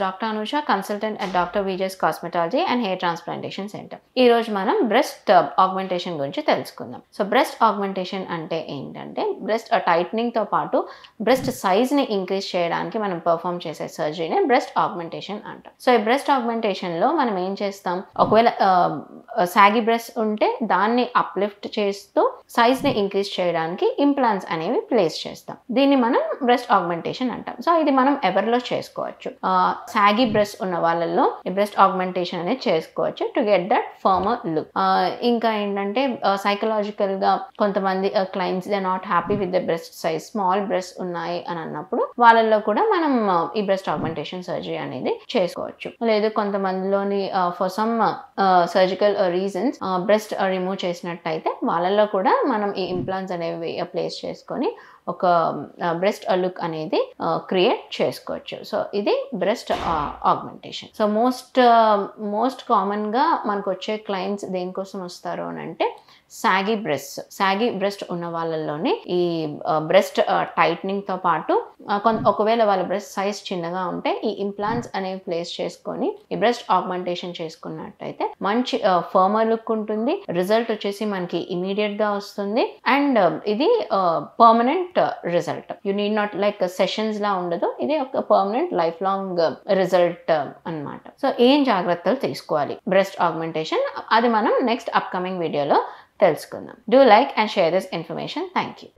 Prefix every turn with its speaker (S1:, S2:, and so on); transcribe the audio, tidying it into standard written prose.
S1: Dr. Anusha, consultant at Dr. Vijay's Cosmetology and Hair Transplantation Center. ఈ రోజు మనం breast augmentation గురించి తెలుసుకుందాం. సో బ్రెస్ట్ ఆగ్మెంటేషన్ అంటే ఏంటంటే బ్రెస్ట్ టైట్నింగ్ తో పాటు బ్రెస్ట్ సైజ్ ని ఇంక్రీజ్ చేయడానికి మనం పర్ఫామ్ చేసే సర్జరీనే బ్రెస్ట్ ఆగ్మెంటేషన్ అంటాం. సో ఈ బ్రెస్ట్ ఆగ్మెంటేషన్ లో మనం ఏం చేస్తాం, ఒకవేళ సాగి బ్రెస్ట్ ఉంటే దాన్ని అప్లిఫ్ట్ చేస్తూ సైజ్ ని ఇంక్రీజ్ చేయడానికి ఇంప్లాంట్స్ అనేవి ప్లేస్ చేస్తాం. దీన్ని మనం బ్రెస్ట్ ఆగ్మెంటేషన్ అంటాం. సో ఇది మనం ఎవరిలో చేసుకోవచ్చు, సాగి బ్రెస్ట్ ఉన్న వాళ్ళల్లో ఈ బ్రెస్ట్ ఆగ్మెంటేషన్ అనేది చేసుకోవచ్చు to get that former look. ఇంకా ఏంటంటే సైకలాజికల్ గా కొంతమంది clients they not happy with the breast size, small breast ఉన్నాయి అని అన్నప్పుడు వాళ్ళల్లో కూడా మనం ఈ బ్రెస్ట్ ఆగ్మెంటేషన్ సర్జరీ అనేది చేసుకోవచ్చు. లేదు కొంతమందిలోని for some surgical reasons breast remove చేసినట్టయితే వాళ్ళల్లో కూడా మనం ఈ ఇంప్లాంట్స్ అనేవి ప్లేస్ చేసుకొని ఒక బ్రెస్ట్ లుక్ అనేది క్రియేట్ చేసుకోవచ్చు. సో ఇది బ్రెస్ట్ ఆగ్మెంటేషన్. సో మోస్ట్ కామన్గా మనకు వచ్చే క్లయింట్స్ దేనికోసం వస్తారు అని అంటే సాగి బ్రెస్ట్ ఉన్న వాళ్ళలోనే ఈ బ్రెస్ట్ టైట్నింగ్ తో పాటు ఒకవేళ వాళ్ళ బ్రెస్ట్ సైజ్ చిన్నగా ఉంటే ఈ ఇంప్లాంట్స్ అనేవి ప్లేస్ చేసుకొని ఈ బ్రెస్ట్ ఆగ్మెంటేషన్ చేసుకున్నట్టయితే మంచి ఫర్మర్ లుక్ ఉంటుంది. రిజల్ట్ వచ్చేసి మనకి ఇమీడియట్ గా వస్తుంది అండ్ ఇది permanent result. You need not like sessions లా ఉండదు, ఇది ఒక పర్మనెంట్ లైఫ్ లాంగ్ రిజల్ట్ అన్నమాట. సో ఏం జాగ్రత్తలు తీసుకోవాలి బ్రెస్ట్ ఆగ్మెంటేషన్, అది మనం నెక్స్ట్ అప్కమింగ్ వీడియోలో తెలుసుకుందాం. Do like and share this information. Thank you.